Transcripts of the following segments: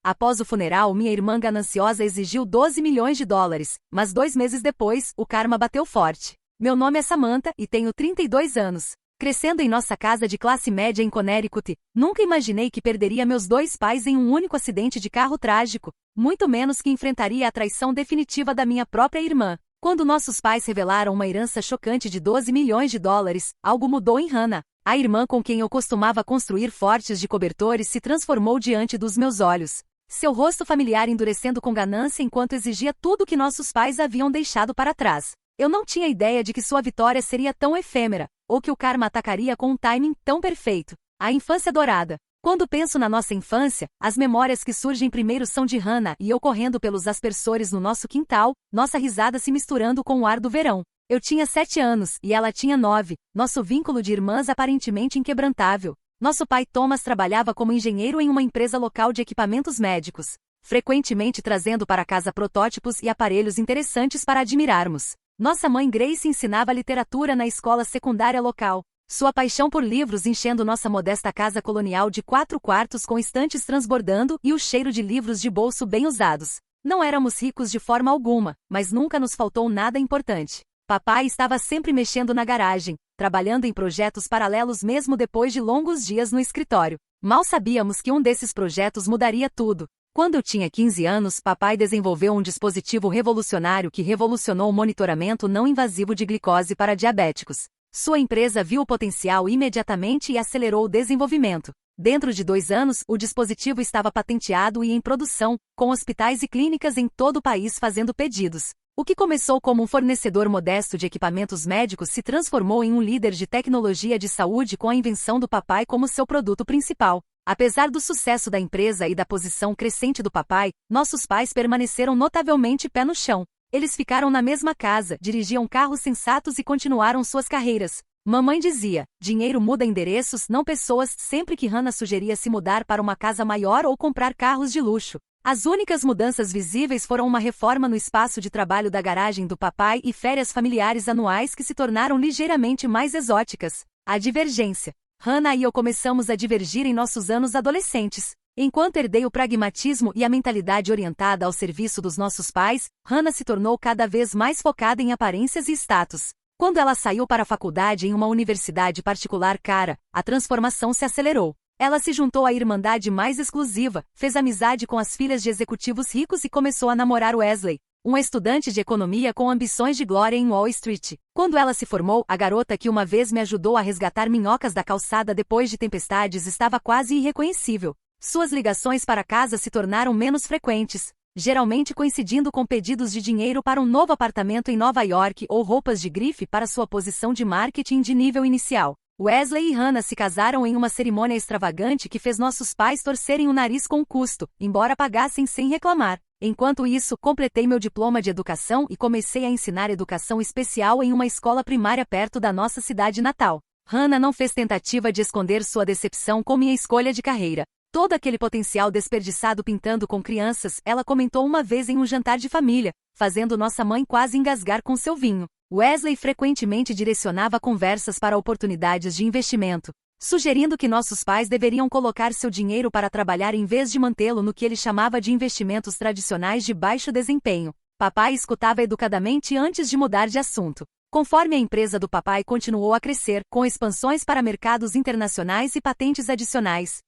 Após o funeral, minha irmã gananciosa exigiu 12 milhões de dólares, mas 2 meses depois, o karma bateu forte. Meu nome é Samantha e tenho 32 anos. Crescendo em nossa casa de classe média em Connecticut, nunca imaginei que perderia meus 2 pais em um único acidente de carro trágico, muito menos que enfrentaria a traição definitiva da minha própria irmã. Quando nossos pais revelaram uma herança chocante de 12 milhões de dólares, algo mudou em Hannah. A irmã com quem eu costumava construir fortes de cobertores se transformou diante dos meus olhos. Seu rosto familiar endurecendo com ganância enquanto exigia tudo que nossos pais haviam deixado para trás. Eu não tinha ideia de que sua vitória seria tão efêmera, ou que o karma atacaria com um timing tão perfeito. A infância dourada. Quando penso na nossa infância, as memórias que surgem primeiro são de Hannah e eu correndo pelos aspersores no nosso quintal, nossa risada se misturando com o ar do verão. Eu tinha 7 anos e ela tinha 9, nosso vínculo de irmãs aparentemente inquebrantável. Nosso pai Thomas trabalhava como engenheiro em uma empresa local de equipamentos médicos, frequentemente trazendo para casa protótipos e aparelhos interessantes para admirarmos. Nossa mãe Grace ensinava literatura na escola secundária local. Sua paixão por livros enchendo nossa modesta casa colonial de 4 quartos com estantes transbordando e o cheiro de livros de bolso bem usados. Não éramos ricos de forma alguma, mas nunca nos faltou nada importante. Papai estava sempre mexendo na garagem, trabalhando em projetos paralelos mesmo depois de longos dias no escritório. Mal sabíamos que um desses projetos mudaria tudo. Quando eu tinha 15 anos, papai desenvolveu um dispositivo revolucionário que revolucionou o monitoramento não invasivo de glicose para diabéticos. Sua empresa viu o potencial imediatamente e acelerou o desenvolvimento. Dentro de 2 anos, o dispositivo estava patenteado e em produção, com hospitais e clínicas em todo o país fazendo pedidos. O que começou como um fornecedor modesto de equipamentos médicos se transformou em um líder de tecnologia de saúde com a invenção do papai como seu produto principal. Apesar do sucesso da empresa e da posição crescente do papai, nossos pais permaneceram notavelmente pé no chão. Eles ficaram na mesma casa, dirigiam carros sensatos e continuaram suas carreiras. Mamãe dizia, dinheiro muda endereços, não pessoas, sempre que Hannah sugeria se mudar para uma casa maior ou comprar carros de luxo. As únicas mudanças visíveis foram uma reforma no espaço de trabalho da garagem do papai e férias familiares anuais que se tornaram ligeiramente mais exóticas. A divergência. Hannah e eu começamos a divergir em nossos anos adolescentes. Enquanto herdei o pragmatismo e a mentalidade orientada ao serviço dos nossos pais, Hannah se tornou cada vez mais focada em aparências e status. Quando ela saiu para a faculdade em uma universidade particular cara, a transformação se acelerou. Ela se juntou à irmandade mais exclusiva, fez amizade com as filhas de executivos ricos e começou a namorar Wesley, um estudante de economia com ambições de glória em Wall Street. Quando ela se formou, a garota que uma vez me ajudou a resgatar minhocas da calçada depois de tempestades estava quase irreconhecível. Suas ligações para casa se tornaram menos frequentes, geralmente coincidindo com pedidos de dinheiro para um novo apartamento em Nova York ou roupas de grife para sua posição de marketing de nível inicial. Wesley e Hannah se casaram em uma cerimônia extravagante que fez nossos pais torcerem o nariz com o custo, embora pagassem sem reclamar. Enquanto isso, completei meu diploma de educação e comecei a ensinar educação especial em uma escola primária perto da nossa cidade natal. Hannah não fez tentativa de esconder sua decepção com minha escolha de carreira. Todo aquele potencial desperdiçado pintando com crianças, ela comentou uma vez em um jantar de família, fazendo nossa mãe quase engasgar com seu vinho. Wesley frequentemente direcionava conversas para oportunidades de investimento, sugerindo que nossos pais deveriam colocar seu dinheiro para trabalhar em vez de mantê-lo no que ele chamava de investimentos tradicionais de baixo desempenho. Papai escutava educadamente antes de mudar de assunto. Conforme a empresa do papai continuou a crescer, com expansões para mercados internacionais e patentes adicionais,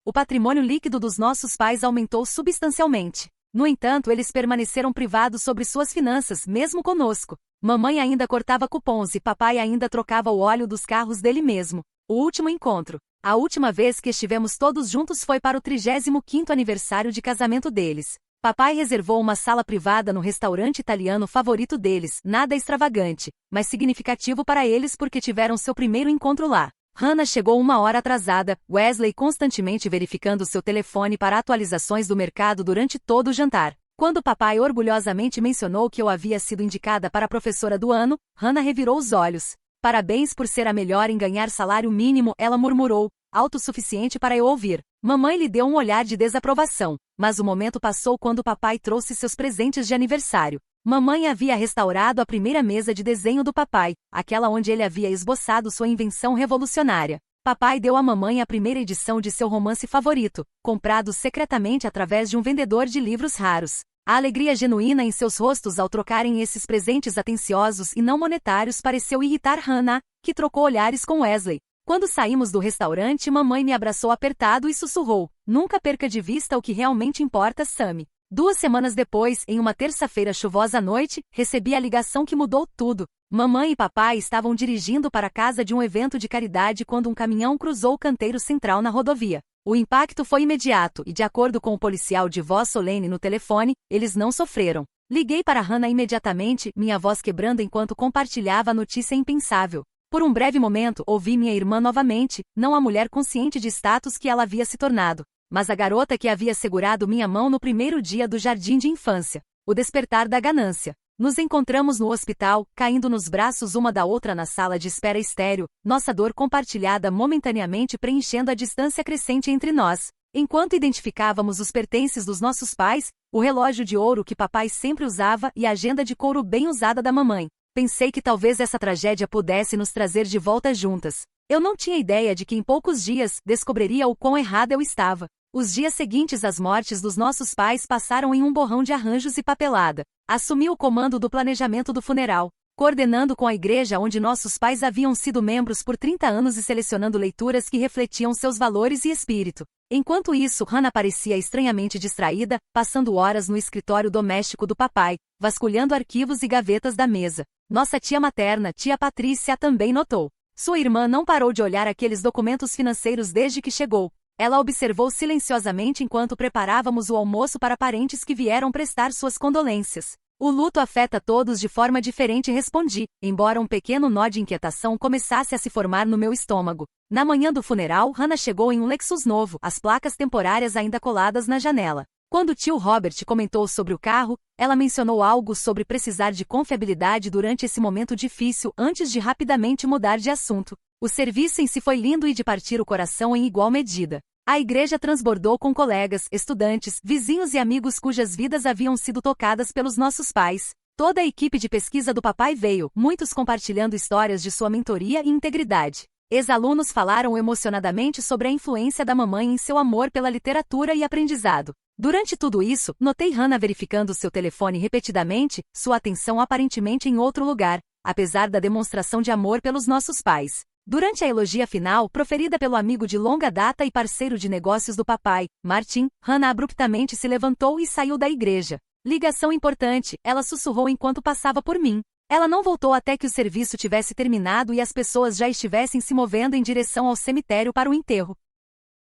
o patrimônio líquido dos nossos pais aumentou substancialmente. No entanto, eles permaneceram privados sobre suas finanças, mesmo conosco. Mamãe ainda cortava cupons e papai ainda trocava o óleo dos carros dele mesmo. O último encontro. A última vez que estivemos todos juntos foi para o 35º aniversário de casamento deles. Papai reservou uma sala privada no restaurante italiano favorito deles, nada extravagante, mas significativo para eles porque tiveram seu primeiro encontro lá. Hannah chegou 1 hora atrasada, Wesley constantemente verificando seu telefone para atualizações do mercado durante todo o jantar. Quando papai orgulhosamente mencionou que eu havia sido indicada para professora do ano, Hannah revirou os olhos. Parabéns por ser a melhor em ganhar salário mínimo, ela murmurou, autossuficiente para eu ouvir. Mamãe lhe deu um olhar de desaprovação, mas o momento passou quando papai trouxe seus presentes de aniversário. Mamãe havia restaurado a primeira mesa de desenho do papai, aquela onde ele havia esboçado sua invenção revolucionária. Papai deu à mamãe a primeira edição de seu romance favorito, comprado secretamente através de um vendedor de livros raros. A alegria genuína em seus rostos ao trocarem esses presentes atenciosos e não monetários pareceu irritar Hannah, que trocou olhares com Wesley. Quando saímos do restaurante, mamãe me abraçou apertado e sussurrou: "Nunca perca de vista o que realmente importa, Sammy." 2 semanas depois, em uma terça-feira chuvosa à noite, recebi a ligação que mudou tudo. Mamãe e papai estavam dirigindo para casa de um evento de caridade quando um caminhão cruzou o canteiro central na rodovia. O impacto foi imediato e, de acordo com o policial de voz solene no telefone, eles não sofreram. Liguei para Hannah imediatamente, minha voz quebrando enquanto compartilhava a notícia impensável. Por um breve momento, ouvi minha irmã novamente, não a mulher consciente de status que ela havia se tornado, mas a garota que havia segurado minha mão no primeiro dia do jardim de infância. O despertar da ganância. Nos encontramos no hospital, caindo nos braços uma da outra na sala de espera estéril, nossa dor compartilhada momentaneamente preenchendo a distância crescente entre nós. Enquanto identificávamos os pertences dos nossos pais, o relógio de ouro que papai sempre usava e a agenda de couro bem usada da mamãe, pensei que talvez essa tragédia pudesse nos trazer de volta juntas. Eu não tinha ideia de que em poucos dias descobriria o quão errada eu estava. Os dias seguintes às mortes dos nossos pais passaram em um borrão de arranjos e papelada. Assumi o comando do planejamento do funeral, coordenando com a igreja onde nossos pais haviam sido membros por 30 anos e selecionando leituras que refletiam seus valores e espírito. Enquanto isso, Hannah parecia estranhamente distraída, passando horas no escritório doméstico do papai, vasculhando arquivos e gavetas da mesa. Nossa tia materna, tia Patrícia, também notou. Sua irmã não parou de olhar aqueles documentos financeiros desde que chegou. Ela observou silenciosamente enquanto preparávamos o almoço para parentes que vieram prestar suas condolências. "O luto afeta todos de forma diferente", respondi, embora um pequeno nó de inquietação começasse a se formar no meu estômago. Na manhã do funeral, Hannah chegou em um Lexus novo, as placas temporárias ainda coladas na janela. Quando tio Robert comentou sobre o carro, ela mencionou algo sobre precisar de confiabilidade durante esse momento difícil antes de rapidamente mudar de assunto. O serviço em si foi lindo e de partir o coração em igual medida. A igreja transbordou com colegas, estudantes, vizinhos e amigos cujas vidas haviam sido tocadas pelos nossos pais. Toda a equipe de pesquisa do papai veio, muitos compartilhando histórias de sua mentoria e integridade. Ex-alunos falaram emocionadamente sobre a influência da mamãe em seu amor pela literatura e aprendizado. Durante tudo isso, notei Hannah verificando seu telefone repetidamente, sua atenção aparentemente em outro lugar, apesar da demonstração de amor pelos nossos pais. Durante a elogia final, proferida pelo amigo de longa data e parceiro de negócios do papai, Martin, Hannah abruptamente se levantou e saiu da igreja. "Ligação importante", ela sussurrou enquanto passava por mim. Ela não voltou até que o serviço tivesse terminado e as pessoas já estivessem se movendo em direção ao cemitério para o enterro.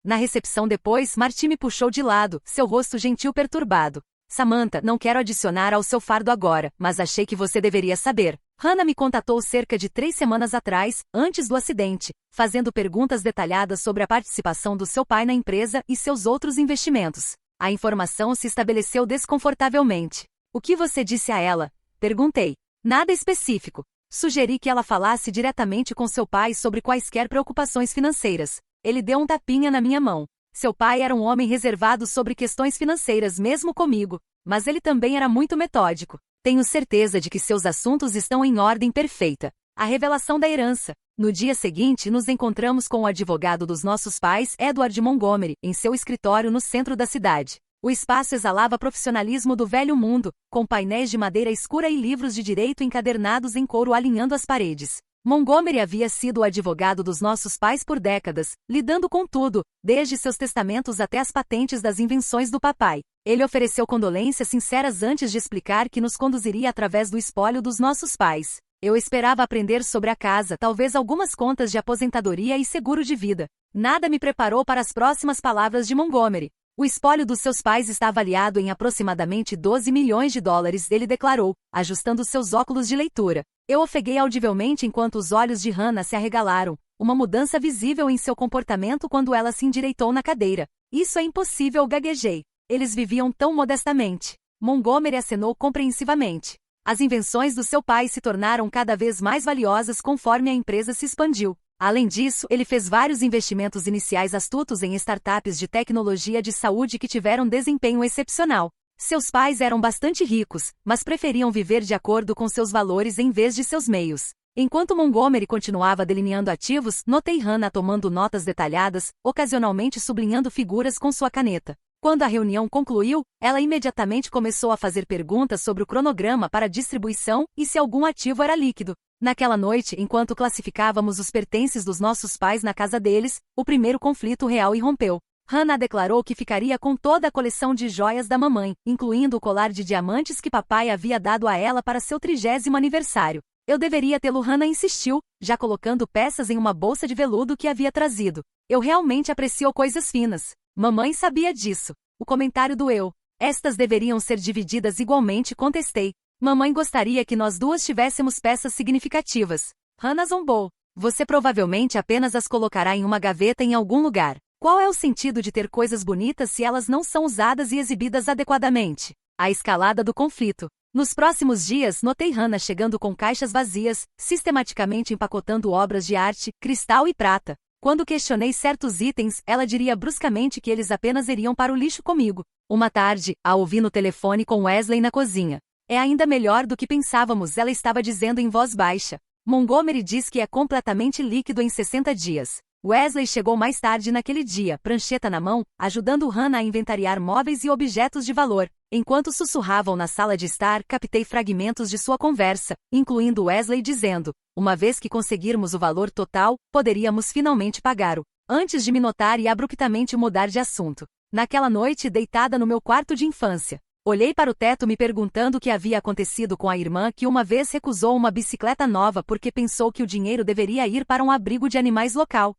Na recepção depois, Martin me puxou de lado, seu rosto gentil perturbado. "Samantha, não quero adicionar ao seu fardo agora, mas achei que você deveria saber. Hannah me contatou cerca de 3 semanas atrás, antes do acidente, fazendo perguntas detalhadas sobre a participação do seu pai na empresa e seus outros investimentos. A informação se estabeleceu desconfortavelmente." "O que você disse a ela?" perguntei. "Nada específico. Sugeri que ela falasse diretamente com seu pai sobre quaisquer preocupações financeiras." Ele deu um tapinha na minha mão. Seu pai era um homem reservado sobre questões financeiras mesmo comigo, mas ele também era muito metódico. "Tenho certeza de que seus assuntos estão em ordem perfeita." A revelação da herança. No dia seguinte, nos encontramos com o advogado dos nossos pais, Edward Montgomery, em seu escritório no centro da cidade. O espaço exalava profissionalismo do velho mundo, com painéis de madeira escura e livros de direito encadernados em couro alinhando as paredes. Montgomery havia sido o advogado dos nossos pais por décadas, lidando com tudo, desde seus testamentos até as patentes das invenções do papai. Ele ofereceu condolências sinceras antes de explicar que nos conduziria através do espólio dos nossos pais. Eu esperava aprender sobre a casa, talvez algumas contas de aposentadoria e seguro de vida. Nada me preparou para as próximas palavras de Montgomery. "O espólio dos seus pais está avaliado em aproximadamente 12 milhões de dólares", ele declarou, ajustando seus óculos de leitura. Eu ofeguei audivelmente enquanto os olhos de Hannah se arregalaram, uma mudança visível em seu comportamento quando ela se endireitou na cadeira. "Isso é impossível", gaguejei. "Eles viviam tão modestamente." Montgomery acenou compreensivamente. As invenções do seu pai se tornaram cada vez mais valiosas conforme a empresa se expandiu. Além disso, ele fez vários investimentos iniciais astutos em startups de tecnologia de saúde que tiveram desempenho excepcional. Seus pais eram bastante ricos, mas preferiam viver de acordo com seus valores em vez de seus meios. Enquanto Montgomery continuava delineando ativos, notei Hannah tomando notas detalhadas, ocasionalmente sublinhando figuras com sua caneta. Quando a reunião concluiu, ela imediatamente começou a fazer perguntas sobre o cronograma para distribuição e se algum ativo era líquido. Naquela noite, enquanto classificávamos os pertences dos nossos pais na casa deles, o primeiro conflito real irrompeu. Hannah declarou que ficaria com toda a coleção de joias da mamãe, incluindo o colar de diamantes que papai havia dado a ela para seu 30º aniversário. Eu deveria tê-lo. Hannah insistiu, já colocando peças em uma bolsa de veludo que havia trazido. Eu realmente aprecio coisas finas. Mamãe sabia disso. O comentário doeu. Estas deveriam ser divididas igualmente, contestei. Mamãe gostaria que nós duas tivéssemos peças significativas. Hannah zombou. Você provavelmente apenas as colocará em uma gaveta em algum lugar. Qual é o sentido de ter coisas bonitas se elas não são usadas e exibidas adequadamente? A escalada do conflito. Nos próximos dias, notei Hannah chegando com caixas vazias, sistematicamente empacotando obras de arte, cristal e prata. Quando questionei certos itens, ela diria bruscamente que eles apenas iriam para o lixo comigo. Uma tarde, a ouvi no telefone com Wesley na cozinha. É ainda melhor do que pensávamos, ela estava dizendo em voz baixa. Montgomery diz que é completamente líquido em 60 dias. Wesley chegou mais tarde naquele dia, prancheta na mão, ajudando Hannah a inventariar móveis e objetos de valor. Enquanto sussurravam na sala de estar, captei fragmentos de sua conversa, incluindo Wesley dizendo: uma vez que conseguirmos o valor total, poderíamos finalmente pagar-o. Antes de me notar e abruptamente mudar de assunto. Naquela noite, deitada no meu quarto de infância, olhei para o teto me perguntando o que havia acontecido com a irmã que uma vez recusou uma bicicleta nova porque pensou que o dinheiro deveria ir para um abrigo de animais local.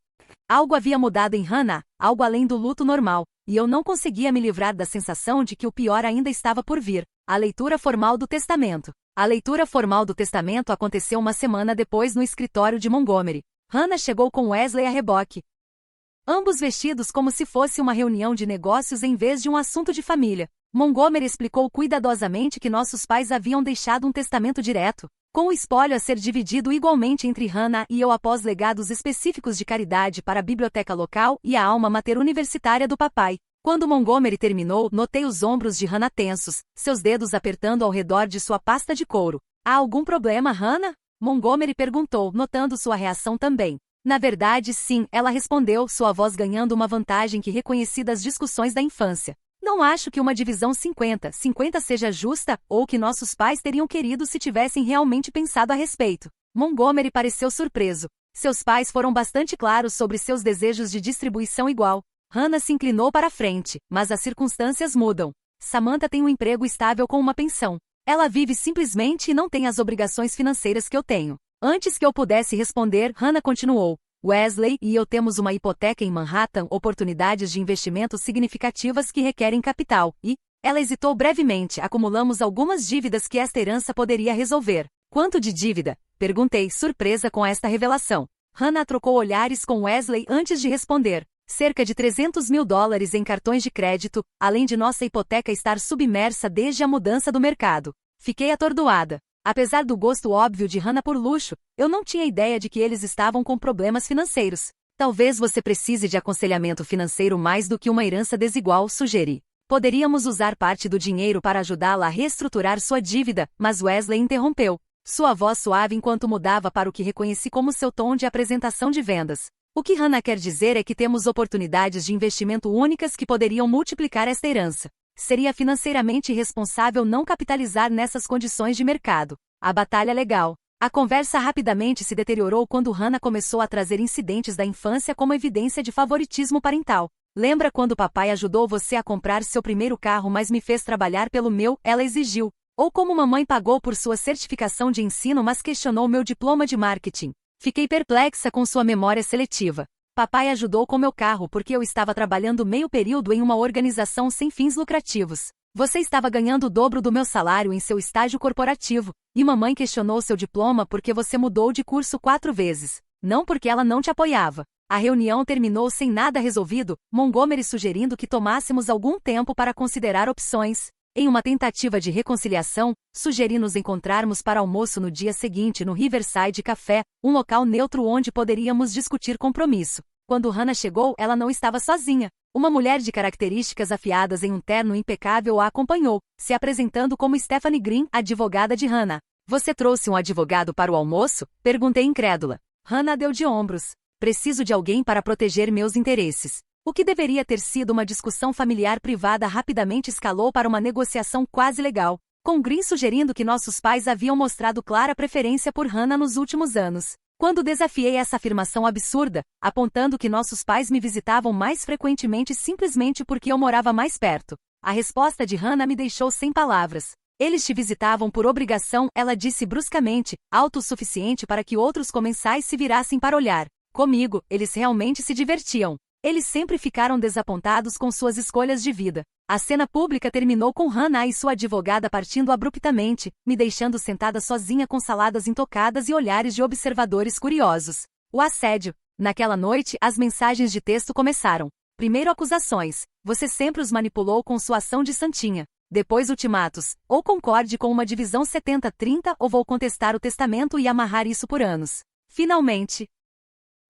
Algo havia mudado em Hannah, algo além do luto normal, e eu não conseguia me livrar da sensação de que o pior ainda estava por vir. A leitura formal do testamento. A leitura formal do testamento aconteceu uma semana depois no escritório de Montgomery. Hannah chegou com Wesley a reboque. Ambos vestidos como se fosse uma reunião de negócios em vez de um assunto de família. Montgomery explicou cuidadosamente que nossos pais haviam deixado um testamento direto, com o espólio a ser dividido igualmente entre Hannah e eu após legados específicos de caridade para a biblioteca local e a alma mater universitária do papai. Quando Montgomery terminou, notei os ombros de Hannah tensos, seus dedos apertando ao redor de sua pasta de couro. Há algum problema, Hannah? Montgomery perguntou, notando sua reação também. Na verdade, sim, ela respondeu, sua voz ganhando uma vantagem que reconheci das discussões da infância. Não acho que uma divisão 50-50 seja justa, ou que nossos pais teriam querido se tivessem realmente pensado a respeito. Montgomery pareceu surpreso. Seus pais foram bastante claros sobre seus desejos de distribuição igual. Hannah se inclinou para a frente, mas as circunstâncias mudam. Samantha tem um emprego estável com uma pensão. Ela vive simplesmente e não tem as obrigações financeiras que eu tenho. Antes que eu pudesse responder, Hannah continuou. Wesley e eu temos uma hipoteca em Manhattan, oportunidades de investimento significativas que requerem capital, e, ela hesitou brevemente, acumulamos algumas dívidas que esta herança poderia resolver. Quanto de dívida? Perguntei, surpresa com esta revelação. Hannah trocou olhares com Wesley antes de responder. Cerca de $300 mil em cartões de crédito, além de nossa hipoteca estar submersa desde a mudança do mercado. Fiquei atordoada. Apesar do gosto óbvio de Hannah por luxo, eu não tinha ideia de que eles estavam com problemas financeiros. Talvez você precise de aconselhamento financeiro mais do que uma herança desigual, sugeri. Poderíamos usar parte do dinheiro para ajudá-la a reestruturar sua dívida, mas Wesley interrompeu. Sua voz suave enquanto mudava para o que reconheci como seu tom de apresentação de vendas. O que Hannah quer dizer é que temos oportunidades de investimento únicas que poderiam multiplicar esta herança. Seria financeiramente irresponsável não capitalizar nessas condições de mercado. A batalha legal. A conversa rapidamente se deteriorou quando Hannah começou a trazer incidentes da infância como evidência de favoritismo parental. Lembra quando papai ajudou você a comprar seu primeiro carro mas me fez trabalhar pelo meu, ela exigiu. Ou como mamãe pagou por sua certificação de ensino mas questionou meu diploma de marketing. Fiquei perplexa com sua memória seletiva. Papai ajudou com meu carro porque eu estava trabalhando meio período em uma organização sem fins lucrativos. Você estava ganhando o dobro do meu salário em seu estágio corporativo, e mamãe questionou seu diploma porque você mudou de curso 4 vezes. Não porque ela não te apoiava. A reunião terminou sem nada resolvido, Montgomery sugerindo que tomássemos algum tempo para considerar opções. Em uma tentativa de reconciliação, sugeri nos encontrarmos para almoço no dia seguinte no Riverside Café, um local neutro onde poderíamos discutir compromisso. Quando Hannah chegou, ela não estava sozinha. Uma mulher de características afiadas em um terno impecável a acompanhou, se apresentando como Stephanie Green, advogada de Hannah. Você trouxe um advogado para o almoço? Perguntei incrédula. Hannah deu de ombros. Preciso de alguém para proteger meus interesses. O que deveria ter sido uma discussão familiar privada rapidamente escalou para uma negociação quase legal, com Green sugerindo que nossos pais haviam mostrado clara preferência por Hannah nos últimos anos. Quando desafiei essa afirmação absurda, apontando que nossos pais me visitavam mais frequentemente simplesmente porque eu morava mais perto, a resposta de Hannah me deixou sem palavras. Eles te visitavam por obrigação, ela disse bruscamente, autossuficiente para que outros comensais se virassem para olhar. Comigo, eles realmente se divertiam. Eles sempre ficaram desapontados com suas escolhas de vida. A cena pública terminou com Hannah e sua advogada partindo abruptamente, me deixando sentada sozinha com saladas intocadas e olhares de observadores curiosos. O assédio. Naquela noite, as mensagens de texto começaram. Primeiro acusações. Você sempre os manipulou com sua ação de santinha. Depois ultimatos. Ou concorde com uma divisão 70-30 ou vou contestar o testamento e amarrar isso por anos. Finalmente.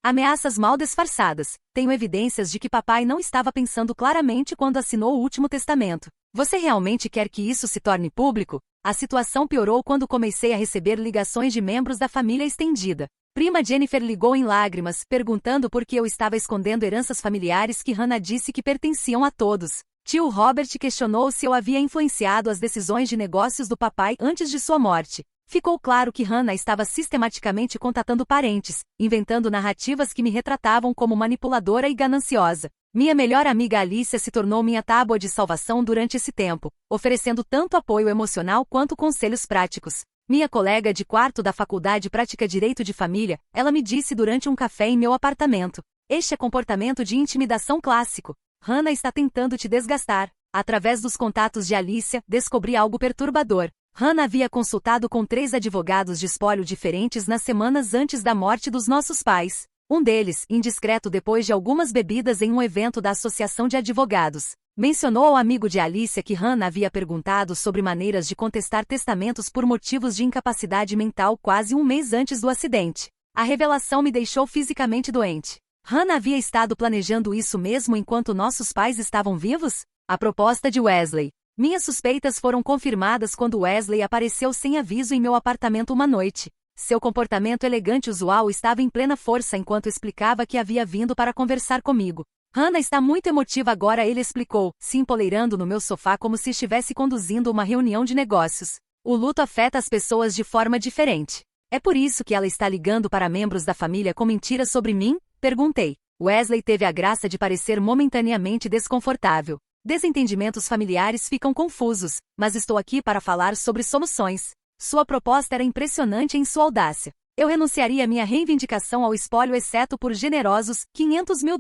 Ameaças mal disfarçadas. Tenho evidências de que papai não estava pensando claramente quando assinou o último testamento. Você realmente quer que isso se torne público? A situação piorou quando comecei a receber ligações de membros da família estendida. Prima Jennifer ligou em lágrimas, perguntando por que eu estava escondendo heranças familiares que Hannah disse que pertenciam a todos. Tio Robert questionou se eu havia influenciado as decisões de negócios do papai antes de sua morte. Ficou claro que Hannah estava sistematicamente contatando parentes, inventando narrativas que me retratavam como manipuladora e gananciosa. Minha melhor amiga Alicia se tornou minha tábua de salvação durante esse tempo, oferecendo tanto apoio emocional quanto conselhos práticos. Minha colega de quarto da faculdade pratica direito de família, ela me disse durante um café em meu apartamento. Este é comportamento de intimidação clássico. Hannah está tentando te desgastar. Através dos contatos de Alicia, descobri algo perturbador. Hannah havia consultado com 3 advogados de espólio diferentes nas semanas antes da morte dos nossos pais. Um deles, indiscreto depois de algumas bebidas em um evento da Associação de Advogados, mencionou ao amigo de Alicia que Hannah havia perguntado sobre maneiras de contestar testamentos por motivos de incapacidade mental quase um mês antes do acidente. A revelação me deixou fisicamente doente. Hannah havia estado planejando isso mesmo enquanto nossos pais estavam vivos? A proposta de Wesley. Minhas suspeitas foram confirmadas quando Wesley apareceu sem aviso em meu apartamento uma noite. Seu comportamento elegante usual estava em plena força enquanto explicava que havia vindo para conversar comigo. Hannah está muito emotiva agora, ele explicou, se empoleirando no meu sofá como se estivesse conduzindo uma reunião de negócios. O luto afeta as pessoas de forma diferente. É por isso que ela está ligando para membros da família com mentiras sobre mim? Perguntei. Wesley teve a graça de parecer momentaneamente desconfortável. Desentendimentos familiares ficam confusos, mas estou aqui para falar sobre soluções. Sua proposta era impressionante em sua audácia. Eu renunciaria minha reivindicação ao espólio exceto por generosos $500 mil,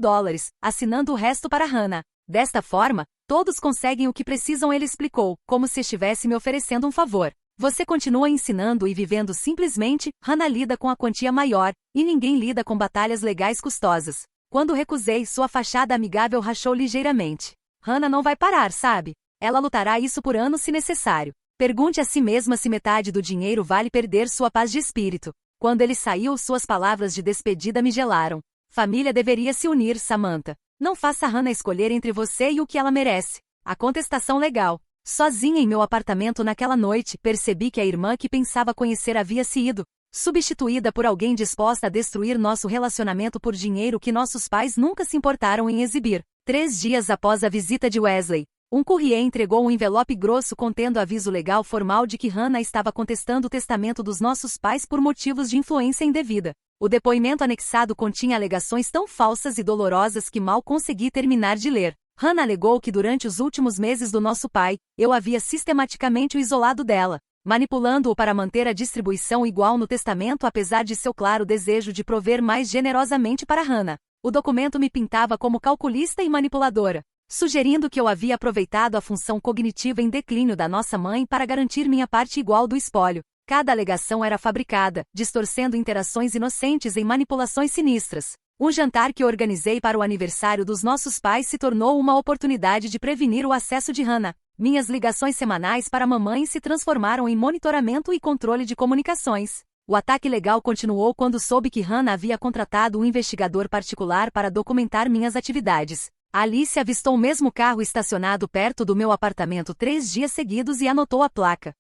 assinando o resto para Hannah. Desta forma, todos conseguem o que precisam, ele explicou, como se estivesse me oferecendo um favor. Você continua ensinando e vivendo simplesmente, Hannah lida com a quantia maior, e ninguém lida com batalhas legais custosas. Quando recusei, sua fachada amigável rachou ligeiramente. Hannah não vai parar, sabe? Ela lutará isso por anos se necessário. Pergunte a si mesma se metade do dinheiro vale perder sua paz de espírito. Quando ele saiu, suas palavras de despedida me gelaram. Família deveria se unir, Samantha. Não faça Hannah escolher entre você e o que ela merece. A contestação legal. Sozinha em meu apartamento naquela noite, percebi que a irmã que pensava conhecer havia se ido, substituída por alguém disposta a destruir nosso relacionamento por dinheiro que nossos pais nunca se importaram em exibir. 3 dias após a visita de Wesley, um courrier entregou um envelope grosso contendo aviso legal formal de que Hannah estava contestando o testamento dos nossos pais por motivos de influência indevida. O depoimento anexado continha alegações tão falsas e dolorosas que mal consegui terminar de ler. Hannah alegou que durante os últimos meses do nosso pai, eu havia sistematicamente o isolado dela, manipulando-o para manter a distribuição igual no testamento apesar de seu claro desejo de prover mais generosamente para Hannah. O documento me pintava como calculista e manipuladora, sugerindo que eu havia aproveitado a função cognitiva em declínio da nossa mãe para garantir minha parte igual do espólio. Cada alegação era fabricada, distorcendo interações inocentes em manipulações sinistras. Um jantar que organizei para o aniversário dos nossos pais se tornou uma oportunidade de prevenir o acesso de Hannah. Minhas ligações semanais para a mamãe se transformaram em monitoramento e controle de comunicações. O ataque legal continuou quando soube que Hannah havia contratado um investigador particular para documentar minhas atividades. Alice avistou o mesmo carro estacionado perto do meu apartamento 3 dias seguidos e anotou a placa.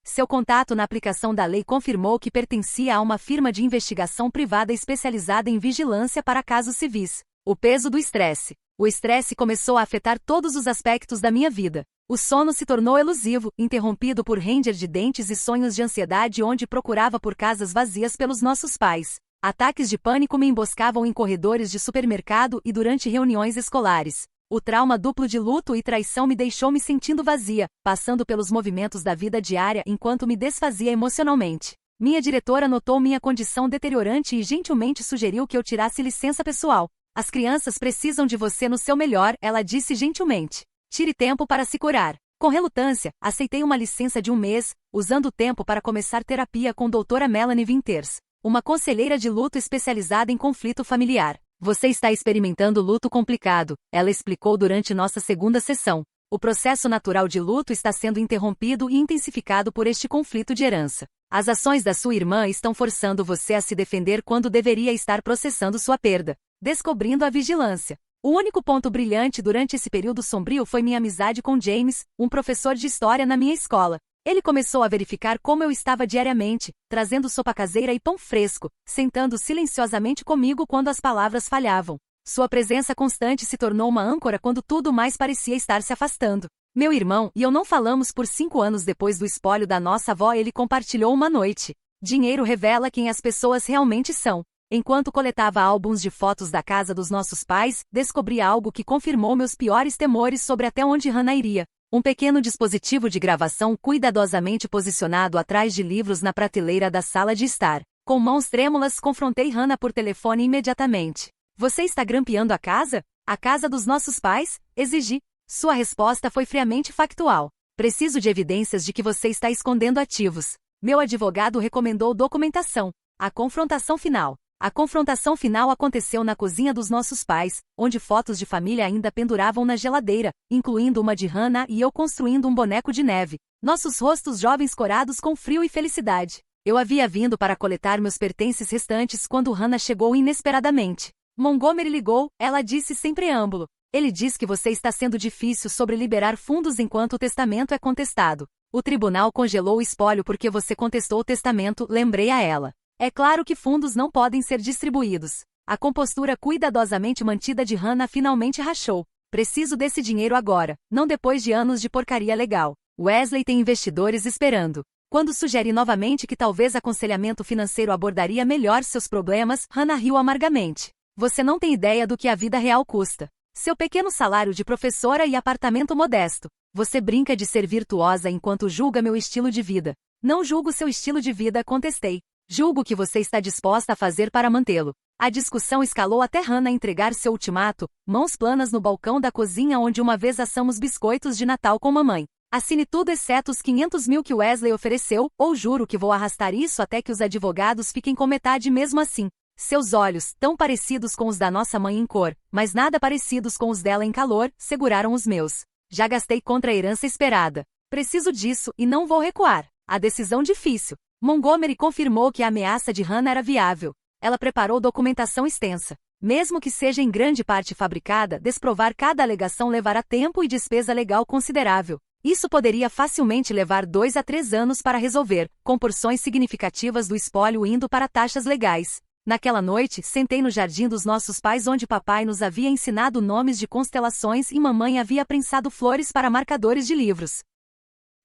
Seu contato na aplicação da lei confirmou que pertencia a uma firma de investigação privada especializada em vigilância para casos civis. O peso do estresse. O estresse começou a afetar todos os aspectos da minha vida. O sono se tornou elusivo, interrompido por ranger de dentes e sonhos de ansiedade onde procurava por casas vazias pelos nossos pais. Ataques de pânico me emboscavam em corredores de supermercado e durante reuniões escolares. O trauma duplo de luto e traição me deixou me sentindo vazia, passando pelos movimentos da vida diária enquanto me desfazia emocionalmente. Minha diretora notou minha condição deteriorante e gentilmente sugeriu que eu tirasse licença pessoal. As crianças precisam de você no seu melhor, ela disse gentilmente. Tire tempo para se curar. Com relutância, aceitei uma licença de 1 mês, usando o tempo para começar terapia com doutora Melanie Winters, uma conselheira de luto especializada em conflito familiar. Você está experimentando luto complicado, ela explicou durante nossa segunda sessão. O processo natural de luto está sendo interrompido e intensificado por este conflito de herança. As ações da sua irmã estão forçando você a se defender quando deveria estar processando sua perda. Descobrindo a vigilância. O único ponto brilhante durante esse período sombrio foi minha amizade com James, um professor de história na minha escola. Ele começou a verificar como eu estava diariamente, trazendo sopa caseira e pão fresco, sentando silenciosamente comigo quando as palavras falhavam. Sua presença constante se tornou uma âncora quando tudo mais parecia estar se afastando. Meu irmão e eu não falamos por 5 anos depois do espólio da nossa avó. Ele compartilhou uma noite. Dinheiro revela quem as pessoas realmente são. Enquanto coletava álbuns de fotos da casa dos nossos pais, descobri algo que confirmou meus piores temores sobre até onde Hannah iria. Um pequeno dispositivo de gravação cuidadosamente posicionado atrás de livros na prateleira da sala de estar. Com mãos trêmulas, confrontei Hannah por telefone imediatamente. Você está grampeando a casa? A casa dos nossos pais? Exigi. Sua resposta foi friamente factual. Preciso de evidências de que você está escondendo ativos. Meu advogado recomendou documentação. A confrontação final. A confrontação final aconteceu na cozinha dos nossos pais, onde fotos de família ainda penduravam na geladeira, incluindo uma de Hannah e eu construindo um boneco de neve. Nossos rostos jovens corados com frio e felicidade. Eu havia vindo para coletar meus pertences restantes quando Hannah chegou inesperadamente. Montgomery ligou, ela disse sem preâmbulo. Ele diz que você está sendo difícil sobre liberar fundos enquanto o testamento é contestado. O tribunal congelou o espólio porque você contestou o testamento, lembrei a ela. É claro que fundos não podem ser distribuídos. A compostura cuidadosamente mantida de Hannah finalmente rachou. Preciso desse dinheiro agora, não depois de anos de porcaria legal. Wesley tem investidores esperando. Quando sugeri novamente que talvez aconselhamento financeiro abordaria melhor seus problemas, Hannah riu amargamente. Você não tem ideia do que a vida real custa. Seu pequeno salário de professora e apartamento modesto. Você brinca de ser virtuosa enquanto julga meu estilo de vida. Não julgo seu estilo de vida, contestei. Julgo o que você está disposta a fazer para mantê-lo. A discussão escalou até Hannah entregar seu ultimato, mãos planas no balcão da cozinha onde uma vez assamos biscoitos de Natal com mamãe. Assine tudo exceto os 500 mil que Wesley ofereceu, ou juro que vou arrastar isso até que os advogados fiquem com metade mesmo assim. Seus olhos, tão parecidos com os da nossa mãe em cor, mas nada parecidos com os dela em calor, seguraram os meus. Já gastei contra a herança esperada. Preciso disso e não vou recuar. A decisão difícil. Montgomery confirmou que a ameaça de Hannah era viável. Ela preparou documentação extensa. Mesmo que seja em grande parte fabricada, desprovar cada alegação levará tempo e despesa legal considerável. Isso poderia facilmente levar 2 a 3 anos para resolver, com porções significativas do espólio indo para taxas legais. Naquela noite, sentei no jardim dos nossos pais onde papai nos havia ensinado nomes de constelações e mamãe havia prensado flores para marcadores de livros.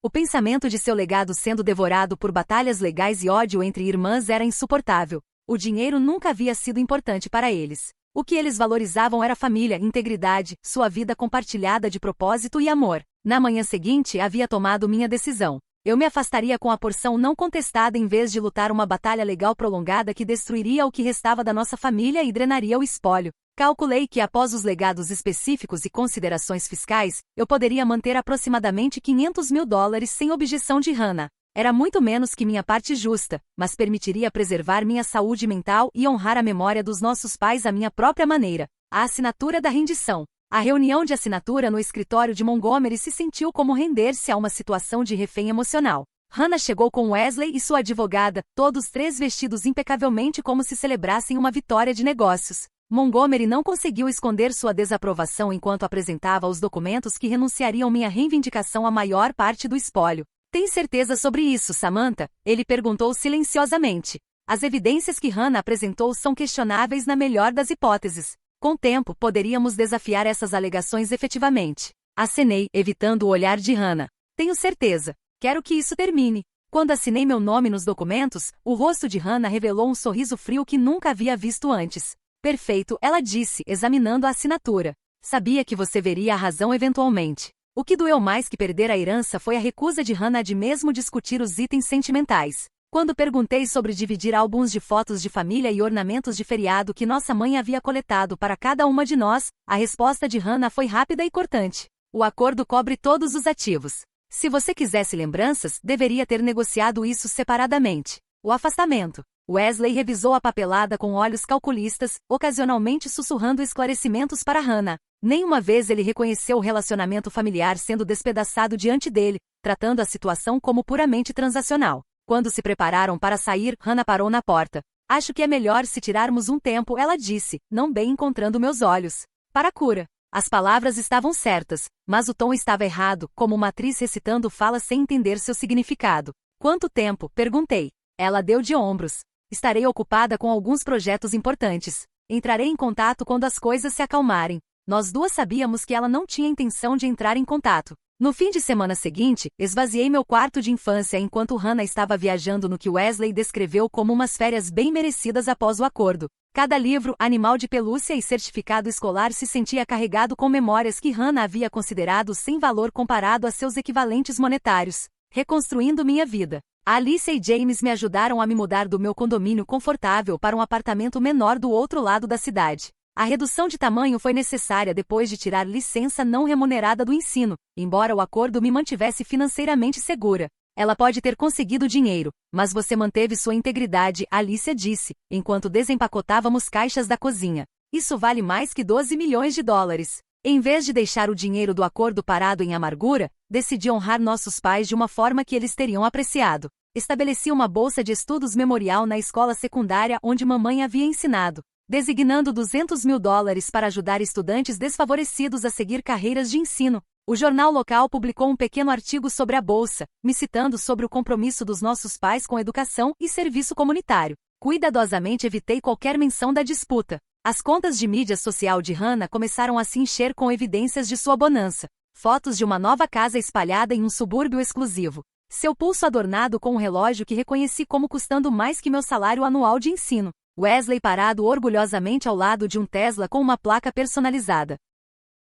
O pensamento de seu legado sendo devorado por batalhas legais e ódio entre irmãs era insuportável. O dinheiro nunca havia sido importante para eles. O que eles valorizavam era família, integridade, sua vida compartilhada de propósito e amor. Na manhã seguinte, havia tomado minha decisão. Eu me afastaria com a porção não contestada em vez de lutar uma batalha legal prolongada que destruiria o que restava da nossa família e drenaria o espólio. Calculei que após os legados específicos e considerações fiscais, eu poderia manter aproximadamente 500 mil dólares sem objeção de Hannah. Era muito menos que minha parte justa, mas permitiria preservar minha saúde mental e honrar a memória dos nossos pais à minha própria maneira. A assinatura da rendição. A reunião de assinatura no escritório de Montgomery se sentiu como render-se a uma situação de refém emocional. Hannah chegou com Wesley e sua advogada, todos 3 vestidos impecavelmente como se celebrassem uma vitória de negócios. Montgomery não conseguiu esconder sua desaprovação enquanto apresentava os documentos que renunciariam minha reivindicação à maior parte do espólio. Tem certeza sobre isso, Samantha? Ele perguntou silenciosamente. As evidências que Hannah apresentou são questionáveis na melhor das hipóteses. Com o tempo, poderíamos desafiar essas alegações efetivamente. Acenei, evitando o olhar de Hannah. Tenho certeza. Quero que isso termine. Quando assinei meu nome nos documentos, o rosto de Hannah revelou um sorriso frio que nunca havia visto antes. Perfeito, ela disse, examinando a assinatura. Sabia que você veria a razão eventualmente. O que doeu mais que perder a herança foi a recusa de Hannah de mesmo discutir os itens sentimentais. Quando perguntei sobre dividir álbuns de fotos de família e ornamentos de feriado que nossa mãe havia coletado para cada uma de nós, a resposta de Hannah foi rápida e cortante. O acordo cobre todos os ativos. Se você quisesse lembranças, deveria ter negociado isso separadamente. O afastamento. Wesley revisou a papelada com olhos calculistas, ocasionalmente sussurrando esclarecimentos para Hannah. Nenhuma vez ele reconheceu o relacionamento familiar sendo despedaçado diante dele, tratando a situação como puramente transacional. Quando se prepararam para sair, Hannah parou na porta. Acho que é melhor se tirarmos um tempo, ela disse, não bem encontrando meus olhos. Para a cura. As palavras estavam certas, mas o tom estava errado, como uma atriz recitando fala sem entender seu significado. Quanto tempo? Perguntei. Ela deu de ombros. Estarei ocupada com alguns projetos importantes. Entrarei em contato quando as coisas se acalmarem. Nós duas sabíamos que ela não tinha intenção de entrar em contato. No fim de semana seguinte, esvaziei meu quarto de infância enquanto Hannah estava viajando no que Wesley descreveu como umas férias bem merecidas após o acordo. Cada livro, animal de pelúcia e certificado escolar se sentia carregado com memórias que Hannah havia considerado sem valor comparado a seus equivalentes monetários. Reconstruindo minha vida. Alicia e James me ajudaram a me mudar do meu condomínio confortável para um apartamento menor do outro lado da cidade. A redução de tamanho foi necessária depois de tirar licença não remunerada do ensino, embora o acordo me mantivesse financeiramente segura. Ela pode ter conseguido dinheiro, mas você manteve sua integridade, Alicia disse, enquanto desempacotávamos caixas da cozinha. Isso vale mais que 12 milhões de dólares. Em vez de deixar o dinheiro do acordo parado em amargura, decidi honrar nossos pais de uma forma que eles teriam apreciado. Estabeleci uma bolsa de estudos memorial na escola secundária onde mamãe havia ensinado, designando 200 mil dólares para ajudar estudantes desfavorecidos a seguir carreiras de ensino. O jornal local publicou um pequeno artigo sobre a bolsa, me citando sobre o compromisso dos nossos pais com educação e serviço comunitário. Cuidadosamente evitei qualquer menção da disputa. As contas de mídia social de Hannah começaram a se encher com evidências de sua bonança. Fotos de uma nova casa espalhada em um subúrbio exclusivo. Seu pulso adornado com um relógio que reconheci como custando mais que meu salário anual de ensino. Wesley parado orgulhosamente ao lado de um Tesla com uma placa personalizada.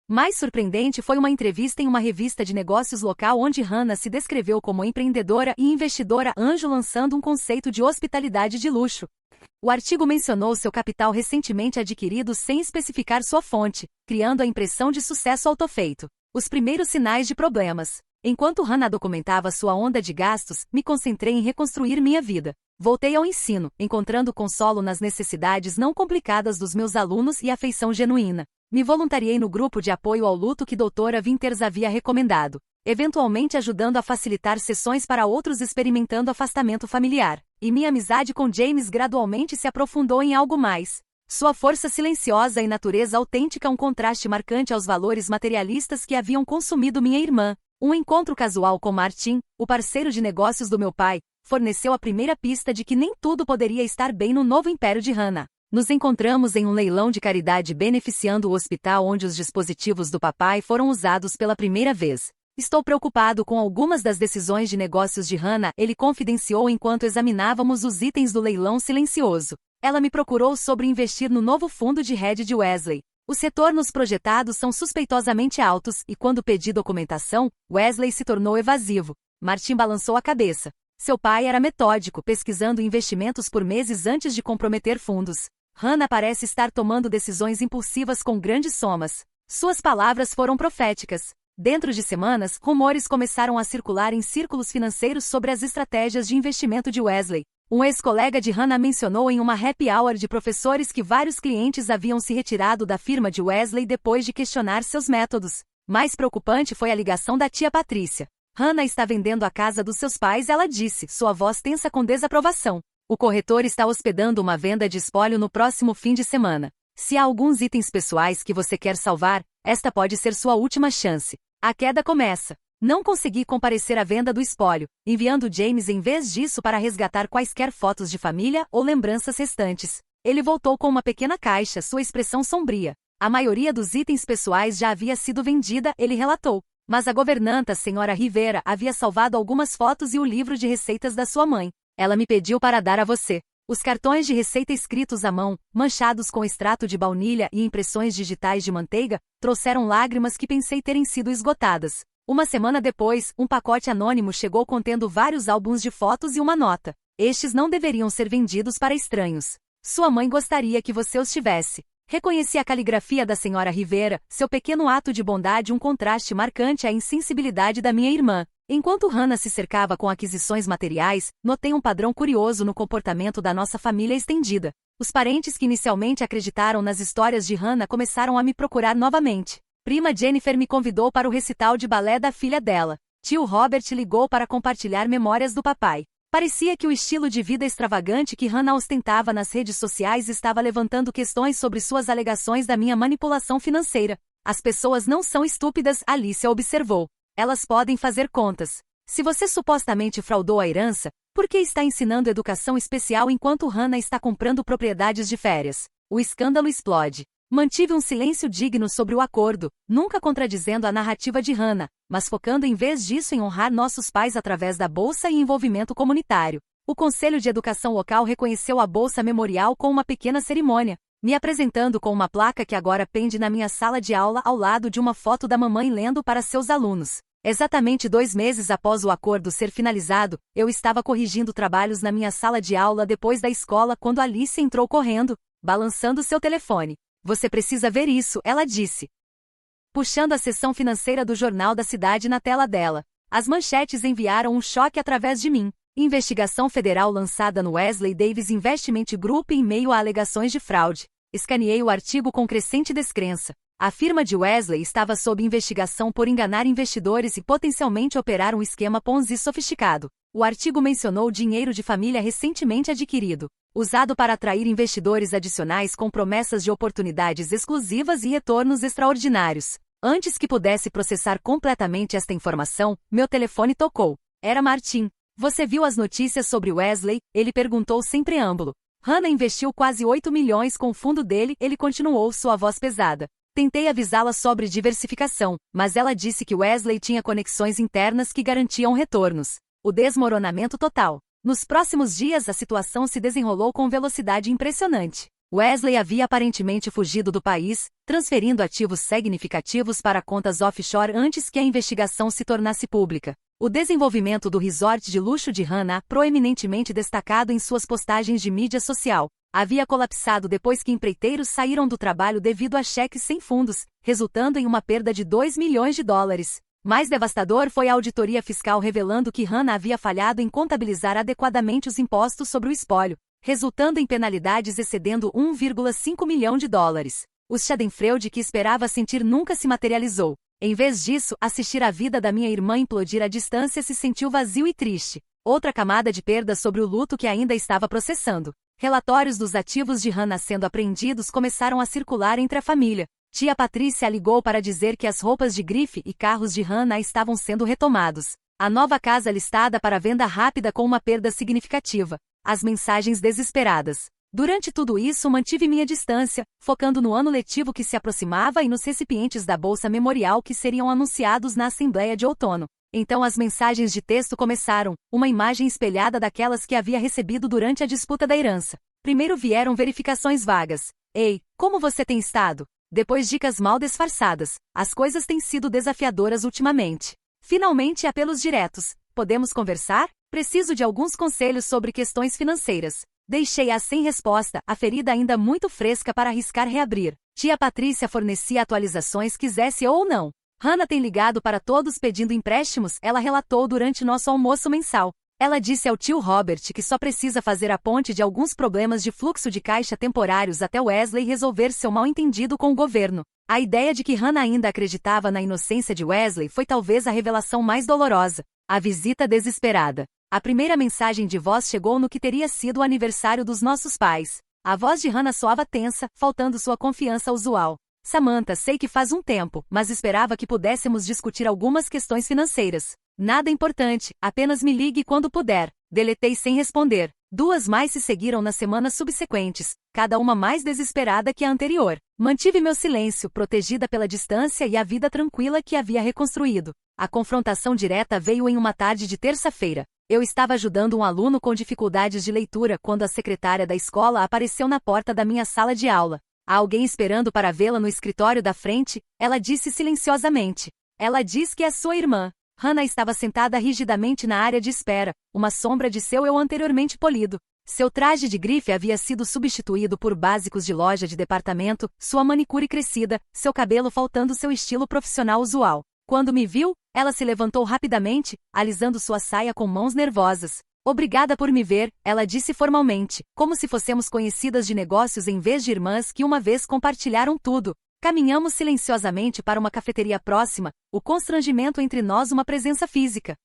Mais surpreendente foi uma entrevista em uma revista de negócios local onde Hannah se descreveu como empreendedora e investidora anjo lançando um conceito de hospitalidade de luxo. O artigo mencionou seu capital recentemente adquirido sem especificar sua fonte, criando a impressão de sucesso autofeito. Os primeiros sinais de problemas. Enquanto Hannah documentava sua onda de gastos, me concentrei em reconstruir minha vida. Voltei ao ensino, encontrando consolo nas necessidades não complicadas dos meus alunos e afeição genuína. Me voluntariei no grupo de apoio ao luto que Dra. Winters havia recomendado, eventualmente ajudando a facilitar sessões para outros experimentando afastamento familiar. E minha amizade com James gradualmente se aprofundou em algo mais. Sua força silenciosa e natureza autêntica um contraste marcante aos valores materialistas que haviam consumido minha irmã. Um encontro casual com Martin, o parceiro de negócios do meu pai, forneceu a primeira pista de que nem tudo poderia estar bem no novo império de Hannah. Nos encontramos em um leilão de caridade beneficiando o hospital onde os dispositivos do papai foram usados pela primeira vez. Estou preocupado com algumas das decisões de negócios de Hannah, ele confidenciou enquanto examinávamos os itens do leilão silencioso. Ela me procurou sobre investir no novo fundo de hedge de Wesley. Os retornos projetados são suspeitosamente altos e quando pedi documentação, Wesley se tornou evasivo. Martin balançou a cabeça. Seu pai era metódico, pesquisando investimentos por meses antes de comprometer fundos. Hannah parece estar tomando decisões impulsivas com grandes somas. Suas palavras foram proféticas. Dentro de semanas, rumores começaram a circular em círculos financeiros sobre as estratégias de investimento de Wesley. Um ex-colega de Hannah mencionou em uma happy hour de professores que vários clientes haviam se retirado da firma de Wesley depois de questionar seus métodos. Mais preocupante foi a ligação da tia Patrícia. Hannah está vendendo a casa dos seus pais, ela disse, sua voz tensa com desaprovação. O corretor está hospedando uma venda de espólio no próximo fim de semana. Se há alguns itens pessoais que você quer salvar, esta pode ser sua última chance. A queda começa. Não consegui comparecer à venda do espólio, enviando James em vez disso para resgatar quaisquer fotos de família ou lembranças restantes. Ele voltou com uma pequena caixa, sua expressão sombria. A maioria dos itens pessoais já havia sido vendida, ele relatou. Mas a governanta, Sra. Rivera, havia salvado algumas fotos e o livro de receitas da sua mãe. Ela me pediu para dar a você. Os cartões de receita escritos à mão, manchados com extrato de baunilha e impressões digitais de manteiga, trouxeram lágrimas que pensei terem sido esgotadas. Uma semana depois, um pacote anônimo chegou contendo vários álbuns de fotos e uma nota. Estes não deveriam ser vendidos para estranhos. Sua mãe gostaria que você os tivesse. Reconheci a caligrafia da Sra. Rivera, seu pequeno ato de bondade um contraste marcante à insensibilidade da minha irmã. Enquanto Hannah se cercava com aquisições materiais, notei um padrão curioso no comportamento da nossa família estendida. Os parentes que inicialmente acreditaram nas histórias de Hannah começaram a me procurar novamente. Prima Jennifer me convidou para o recital de balé da filha dela. Tio Robert ligou para compartilhar memórias do papai. Parecia que o estilo de vida extravagante que Hannah ostentava nas redes sociais estava levantando questões sobre suas alegações da minha manipulação financeira. As pessoas não são estúpidas, Alicia observou. Elas podem fazer contas. Se você supostamente fraudou a herança, por que está ensinando educação especial enquanto Hannah está comprando propriedades de férias? O escândalo explode. Mantive um silêncio digno sobre o acordo, nunca contradizendo a narrativa de Hannah, mas focando em vez disso em honrar nossos pais através da bolsa e envolvimento comunitário. O Conselho de Educação Local reconheceu a bolsa memorial com uma pequena cerimônia, me apresentando com uma placa que agora pende na minha sala de aula ao lado de uma foto da mamãe lendo para seus alunos. Exatamente 2 meses após o acordo ser finalizado, eu estava corrigindo trabalhos na minha sala de aula depois da escola quando Alice entrou correndo, balançando seu telefone. Você precisa ver isso, ela disse. Puxando a seção financeira do Jornal da Cidade na tela dela. As manchetes enviaram um choque através de mim. Investigação federal lançada no Wesley Davis Investment Group em meio a alegações de fraude. Escaneei o artigo com crescente descrença. A firma de Wesley estava sob investigação por enganar investidores e potencialmente operar um esquema Ponzi sofisticado. O artigo mencionou dinheiro de família recentemente adquirido, usado para atrair investidores adicionais com promessas de oportunidades exclusivas e retornos extraordinários. Antes que pudesse processar completamente esta informação, meu telefone tocou. Era Martin. Você viu as notícias sobre Wesley? Ele perguntou sem preâmbulo. Hannah investiu quase 8 milhões com o fundo dele, ele continuou, sua voz pesada. Tentei avisá-la sobre diversificação, mas ela disse que Wesley tinha conexões internas que garantiam retornos. O desmoronamento total. Nos próximos dias a situação se desenrolou com velocidade impressionante. Wesley havia aparentemente fugido do país, transferindo ativos significativos para contas offshore antes que a investigação se tornasse pública. O desenvolvimento do resort de luxo de Hannah, proeminentemente destacado em suas postagens de mídia social, havia colapsado depois que empreiteiros saíram do trabalho devido a cheques sem fundos, resultando em uma perda de 2 milhões de dólares. Mais devastador foi a auditoria fiscal revelando que Hannah havia falhado em contabilizar adequadamente os impostos sobre o espólio, resultando em penalidades excedendo 1,5 milhão de dólares. O schadenfreude que esperava sentir nunca se materializou. Em vez disso, assistir a vida da minha irmã implodir à distância se sentiu vazio e triste. Outra camada de perda sobre o luto que ainda estava processando. Relatórios dos ativos de Hannah sendo apreendidos começaram a circular entre a família. Tia Patrícia ligou para dizer que as roupas de grife e carros de Hannah estavam sendo retomados. A nova casa listada para venda rápida com uma perda significativa. As mensagens desesperadas. Durante tudo isso mantive minha distância, focando no ano letivo que se aproximava e nos recipientes da Bolsa Memorial que seriam anunciados na Assembleia de Outono. Então as mensagens de texto começaram, uma imagem espelhada daquelas que havia recebido durante a disputa da herança. Primeiro vieram verificações vagas. Ei, como você tem estado? Depois dicas mal disfarçadas. As coisas têm sido desafiadoras ultimamente. Finalmente apelos diretos. Podemos conversar? Preciso de alguns conselhos sobre questões financeiras. Deixei-a sem resposta, a ferida ainda muito fresca para arriscar reabrir. Tia Patrícia fornecia atualizações quisesse ou não. Hannah tem ligado para todos pedindo empréstimos, ela relatou durante nosso almoço mensal. Ela disse ao tio Robert que só precisa fazer a ponte de alguns problemas de fluxo de caixa temporários até Wesley resolver seu mal-entendido com o governo. A ideia de que Hannah ainda acreditava na inocência de Wesley foi talvez a revelação mais dolorosa. A visita desesperada. A primeira mensagem de voz chegou no que teria sido o aniversário dos nossos pais. A voz de Hannah soava tensa, faltando sua confiança usual. Samantha, sei que faz um tempo, mas esperava que pudéssemos discutir algumas questões financeiras. Nada importante, apenas me ligue quando puder. Deletei sem responder. 2 mais se seguiram nas semanas subsequentes, cada uma mais desesperada que a anterior. Mantive meu silêncio, protegida pela distância e a vida tranquila que havia reconstruído. A confrontação direta veio em uma tarde de terça-feira. Eu estava ajudando um aluno com dificuldades de leitura quando a secretária da escola apareceu na porta da minha sala de aula. Há alguém esperando para vê-la no escritório da frente, ela disse silenciosamente. Ela diz que é sua irmã. Hannah estava sentada rigidamente na área de espera, uma sombra de seu eu anteriormente polido. Seu traje de grife havia sido substituído por básicos de loja de departamento, sua manicure crescida, seu cabelo faltando seu estilo profissional usual. Quando me viu, ela se levantou rapidamente, alisando sua saia com mãos nervosas. Obrigada por me ver, ela disse formalmente, como se fôssemos conhecidas de negócios em vez de irmãs que uma vez compartilharam tudo. Caminhamos silenciosamente para uma cafeteria próxima, o constrangimento entre nós uma presença física.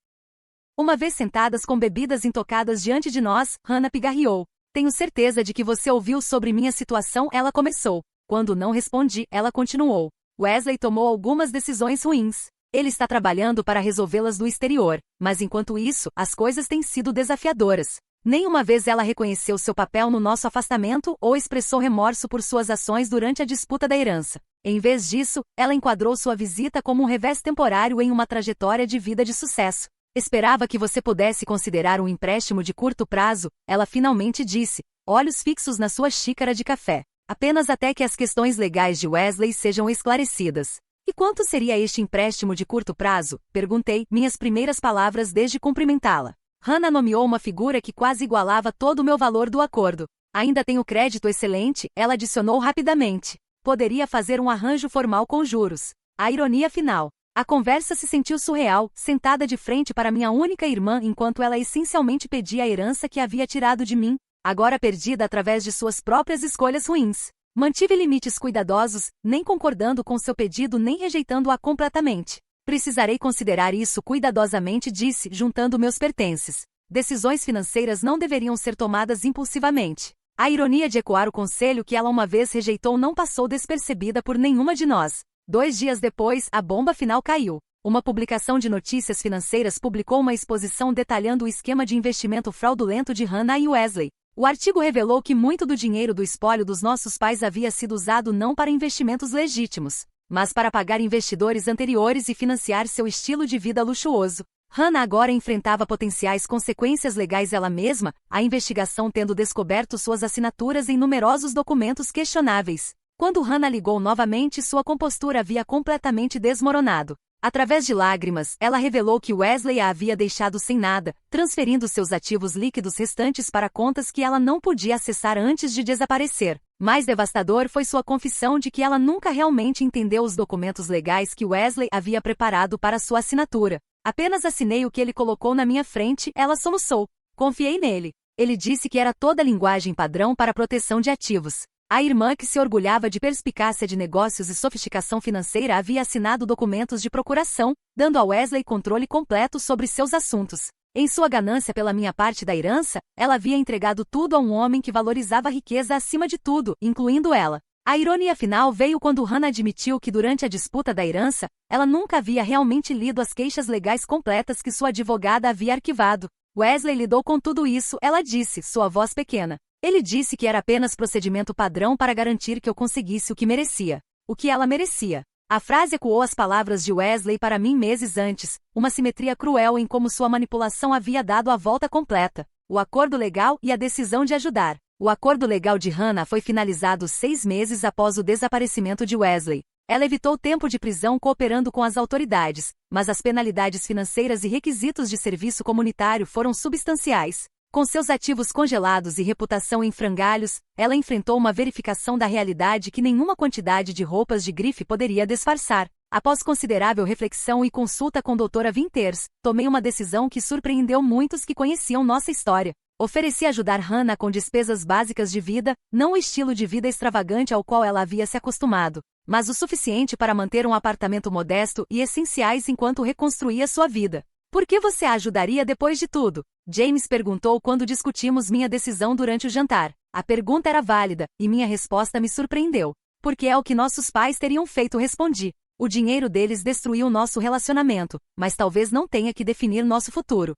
Uma vez sentadas com bebidas intocadas diante de nós, Hannah pigarreou. Tenho certeza de que você ouviu sobre minha situação, ela começou. Quando não respondi, ela continuou. Wesley tomou algumas decisões ruins. Ele está trabalhando para resolvê-las do exterior, mas enquanto isso, as coisas têm sido desafiadoras. Nenhuma vez ela reconheceu seu papel no nosso afastamento ou expressou remorso por suas ações durante a disputa da herança. Em vez disso, ela enquadrou sua visita como um revés temporário em uma trajetória de vida de sucesso. Esperava que você pudesse considerar um empréstimo de curto prazo, ela finalmente disse, olhos fixos na sua xícara de café. Apenas até que as questões legais de Wesley sejam esclarecidas. E quanto seria este empréstimo de curto prazo? Perguntei, minhas primeiras palavras desde cumprimentá-la. Hannah nomeou uma figura que quase igualava todo o meu valor do acordo. Ainda tenho crédito excelente, ela adicionou rapidamente. Poderia fazer um arranjo formal com juros. A ironia final. A conversa se sentiu surreal, sentada de frente para minha única irmã enquanto ela essencialmente pedia a herança que havia tirado de mim, agora perdida através de suas próprias escolhas ruins. Mantive limites cuidadosos, nem concordando com seu pedido nem rejeitando-a completamente. Precisarei considerar isso cuidadosamente, disse, juntando meus pertences. Decisões financeiras não deveriam ser tomadas impulsivamente. A ironia de ecoar o conselho que ela uma vez rejeitou não passou despercebida por nenhuma de nós. 2 dias depois, a bomba final caiu. Uma publicação de notícias financeiras publicou uma exposição detalhando o esquema de investimento fraudulento de Hannah e Wesley. O artigo revelou que muito do dinheiro do espólio dos nossos pais havia sido usado não para investimentos legítimos, mas para pagar investidores anteriores e financiar seu estilo de vida luxuoso. Hannah agora enfrentava potenciais consequências legais ela mesma, a investigação tendo descoberto suas assinaturas em numerosos documentos questionáveis. Quando Hannah ligou novamente, sua compostura havia completamente desmoronado. Através de lágrimas, ela revelou que Wesley a havia deixado sem nada, transferindo seus ativos líquidos restantes para contas que ela não podia acessar antes de desaparecer. Mais devastador foi sua confissão de que ela nunca realmente entendeu os documentos legais que Wesley havia preparado para sua assinatura. Apenas assinei o que ele colocou na minha frente, ela soluçou. Confiei nele. Ele disse que era toda a linguagem padrão para proteção de ativos. A irmã que se orgulhava de perspicácia de negócios e sofisticação financeira havia assinado documentos de procuração, dando a Wesley controle completo sobre seus assuntos. Em sua ganância pela minha parte da herança, ela havia entregado tudo a um homem que valorizava a riqueza acima de tudo, incluindo ela. A ironia final veio quando Hannah admitiu que durante a disputa da herança, ela nunca havia realmente lido as queixas legais completas que sua advogada havia arquivado. Wesley lidou com tudo isso, ela disse, sua voz pequena. Ele disse que era apenas procedimento padrão para garantir que eu conseguisse o que merecia. O que ela merecia. A frase ecoou as palavras de Wesley para mim meses antes, uma simetria cruel em como sua manipulação havia dado a volta completa. O acordo legal e a decisão de ajudar. O acordo legal de Hannah foi finalizado 6 meses após o desaparecimento de Wesley. Ela evitou tempo de prisão cooperando com as autoridades, mas as penalidades financeiras e requisitos de serviço comunitário foram substanciais. Com seus ativos congelados e reputação em frangalhos, ela enfrentou uma verificação da realidade que nenhuma quantidade de roupas de grife poderia disfarçar. Após considerável reflexão e consulta com Dra. Winters, tomei uma decisão que surpreendeu muitos que conheciam nossa história. Ofereci ajudar Hannah com despesas básicas de vida, não o estilo de vida extravagante ao qual ela havia se acostumado, mas o suficiente para manter um apartamento modesto e essenciais enquanto reconstruía sua vida. Por que você a ajudaria depois de tudo? James perguntou quando discutimos minha decisão durante o jantar. A pergunta era válida, e minha resposta me surpreendeu. Porque é o que nossos pais teriam feito, respondi. O dinheiro deles destruiu nosso relacionamento, mas talvez não tenha que definir nosso futuro.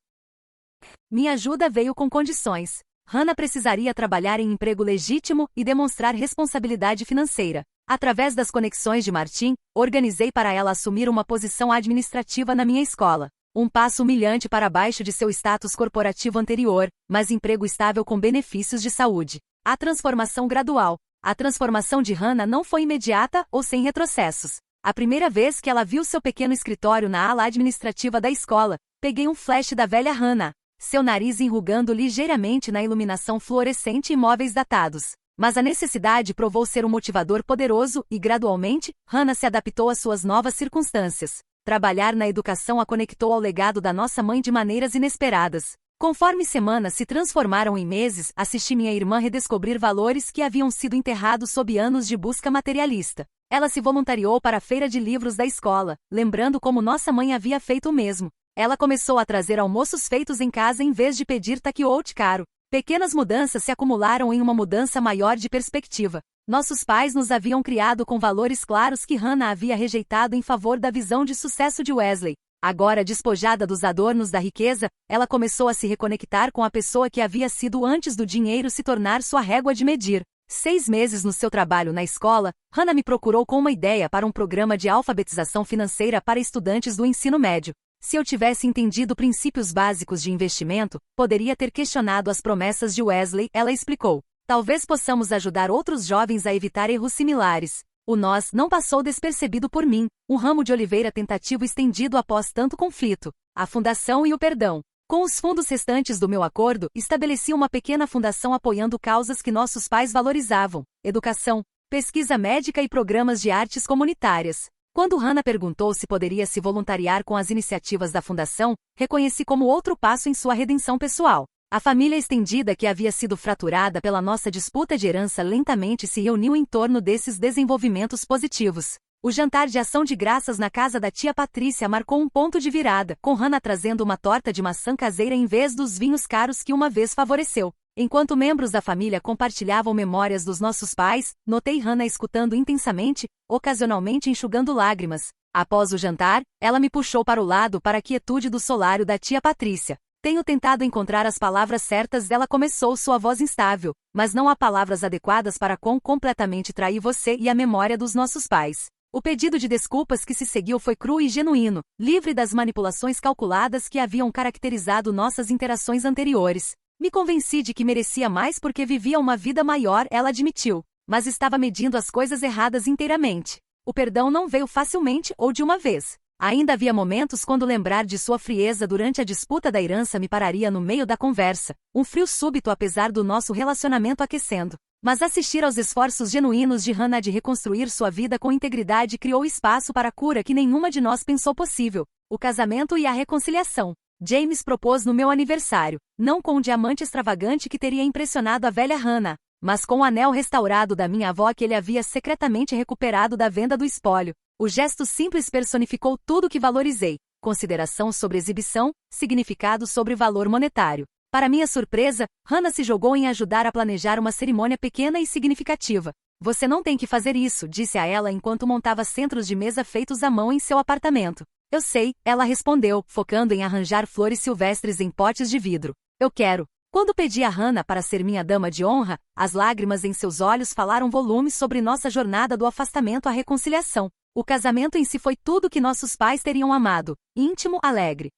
Minha ajuda veio com condições. Hannah precisaria trabalhar em emprego legítimo e demonstrar responsabilidade financeira. Através das conexões de Martin, organizei para ela assumir uma posição administrativa na minha escola. Um passo humilhante para baixo de seu status corporativo anterior, mas emprego estável com benefícios de saúde. A transformação gradual. A transformação de Hannah não foi imediata ou sem retrocessos. A primeira vez que ela viu seu pequeno escritório na ala administrativa da escola, peguei um flash da velha Hannah. Seu nariz enrugando ligeiramente na iluminação fluorescente e móveis datados. Mas a necessidade provou ser um motivador poderoso e, gradualmente, Hannah se adaptou às suas novas circunstâncias. Trabalhar na educação a conectou ao legado da nossa mãe de maneiras inesperadas. Conforme semanas se transformaram em meses, assisti minha irmã redescobrir valores que haviam sido enterrados sob anos de busca materialista. Ela se voluntariou para a feira de livros da escola, lembrando como nossa mãe havia feito o mesmo. Ela começou a trazer almoços feitos em casa em vez de pedir takeout caro. Pequenas mudanças se acumularam em uma mudança maior de perspectiva. Nossos pais nos haviam criado com valores claros que Hannah havia rejeitado em favor da visão de sucesso de Wesley. Agora despojada dos adornos da riqueza, ela começou a se reconectar com a pessoa que havia sido antes do dinheiro se tornar sua régua de medir. 6 meses no seu trabalho na escola, Hannah me procurou com uma ideia para um programa de alfabetização financeira para estudantes do ensino médio. Se eu tivesse entendido princípios básicos de investimento, poderia ter questionado as promessas de Wesley, ela explicou. Talvez possamos ajudar outros jovens a evitar erros similares. O nós não passou despercebido por mim, um ramo de oliveira tentativo estendido após tanto conflito. A fundação e o perdão. Com os fundos restantes do meu acordo, estabeleci uma pequena fundação apoiando causas que nossos pais valorizavam: educação, pesquisa médica e programas de artes comunitárias. Quando Hannah perguntou se poderia se voluntariar com as iniciativas da fundação, reconheci como outro passo em sua redenção pessoal. A família estendida que havia sido fraturada pela nossa disputa de herança lentamente se reuniu em torno desses desenvolvimentos positivos. O jantar de ação de graças na casa da tia Patrícia marcou um ponto de virada, com Hannah trazendo uma torta de maçã caseira em vez dos vinhos caros que uma vez favoreceu. Enquanto membros da família compartilhavam memórias dos nossos pais, notei Hannah escutando intensamente, ocasionalmente enxugando lágrimas. Após o jantar, ela me puxou para o lado para a quietude do solário da tia Patrícia. Tenho tentado encontrar as palavras certas, ela começou, sua voz instável, mas não há palavras adequadas para quão completamente traí você e a memória dos nossos pais. O pedido de desculpas que se seguiu foi cru e genuíno, livre das manipulações calculadas que haviam caracterizado nossas interações anteriores. Me convenci de que merecia mais porque vivia uma vida maior, ela admitiu, mas estava medindo as coisas erradas inteiramente. O perdão não veio facilmente ou de uma vez. Ainda havia momentos quando lembrar de sua frieza durante a disputa da herança me pararia no meio da conversa, um frio súbito apesar do nosso relacionamento aquecendo. Mas assistir aos esforços genuínos de Hannah de reconstruir sua vida com integridade criou espaço para a cura que nenhuma de nós pensou possível: o casamento e a reconciliação. James propôs no meu aniversário, não com um diamante extravagante que teria impressionado a velha Hannah, mas com o anel restaurado da minha avó que ele havia secretamente recuperado da venda do espólio. O gesto simples personificou tudo que valorizei: consideração sobre exibição, significado sobre valor monetário. Para minha surpresa, Hannah se jogou em ajudar a planejar uma cerimônia pequena e significativa. Você não tem que fazer isso, disse a ela enquanto montava centros de mesa feitos à mão em seu apartamento. Eu sei, ela respondeu, focando em arranjar flores silvestres em potes de vidro. Eu quero. Quando pedi a Hannah para ser minha dama de honra, as lágrimas em seus olhos falaram volumes sobre nossa jornada do afastamento à reconciliação. O casamento em si foi tudo que nossos pais teriam amado: íntimo, alegre,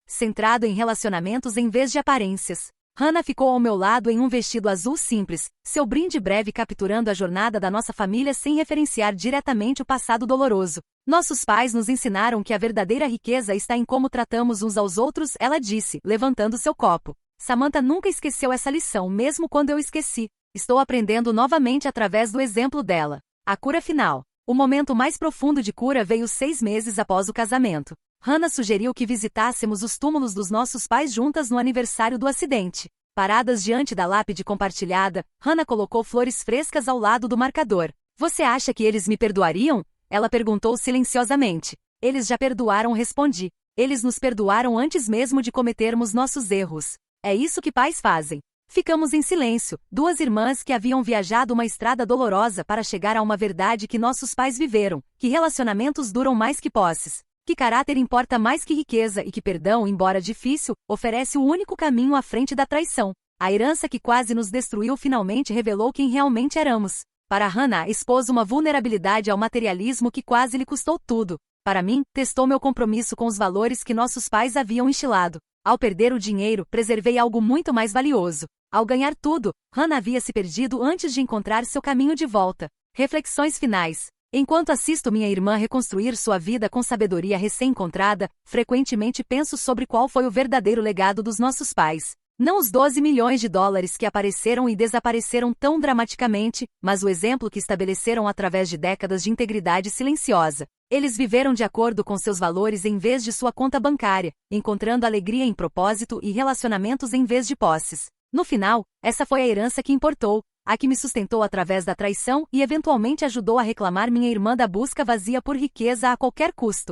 centrado em relacionamentos em vez de aparências. Hannah ficou ao meu lado em um vestido azul simples, seu brinde breve capturando a jornada da nossa família sem referenciar diretamente o passado doloroso. Nossos pais nos ensinaram que a verdadeira riqueza está em como tratamos uns aos outros, ela disse, levantando seu copo. Samantha nunca esqueceu essa lição, mesmo quando eu esqueci. Estou aprendendo novamente através do exemplo dela. A cura final. O momento mais profundo de cura veio 6 meses após o casamento. Hannah sugeriu que visitássemos os túmulos dos nossos pais juntas no aniversário do acidente. Paradas diante da lápide compartilhada, Hannah colocou flores frescas ao lado do marcador. Você acha que eles me perdoariam? Ela perguntou silenciosamente. Eles já perdoaram, respondi. Eles nos perdoaram antes mesmo de cometermos nossos erros. É isso que pais fazem. Ficamos em silêncio, duas irmãs que haviam viajado uma estrada dolorosa para chegar a uma verdade que nossos pais viveram, que relacionamentos duram mais que posses, que caráter importa mais que riqueza e que perdão, embora difícil, oferece o único caminho à frente da traição. A herança que quase nos destruiu finalmente revelou quem realmente éramos. Para Hannah, expôs uma vulnerabilidade ao materialismo que quase lhe custou tudo. Para mim, testou meu compromisso com os valores que nossos pais haviam instilado. Ao perder o dinheiro, preservei algo muito mais valioso. Ao ganhar tudo, Hannah havia se perdido antes de encontrar seu caminho de volta. Reflexões finais. Enquanto assisto minha irmã reconstruir sua vida com sabedoria recém-encontrada, frequentemente penso sobre qual foi o verdadeiro legado dos nossos pais. Não os 12 milhões de dólares que apareceram e desapareceram tão dramaticamente, mas o exemplo que estabeleceram através de décadas de integridade silenciosa. Eles viveram de acordo com seus valores em vez de sua conta bancária, encontrando alegria em propósito e relacionamentos em vez de posses. No final, essa foi a herança que importou, a que me sustentou através da traição e eventualmente ajudou a reclamar minha irmã da busca vazia por riqueza a qualquer custo.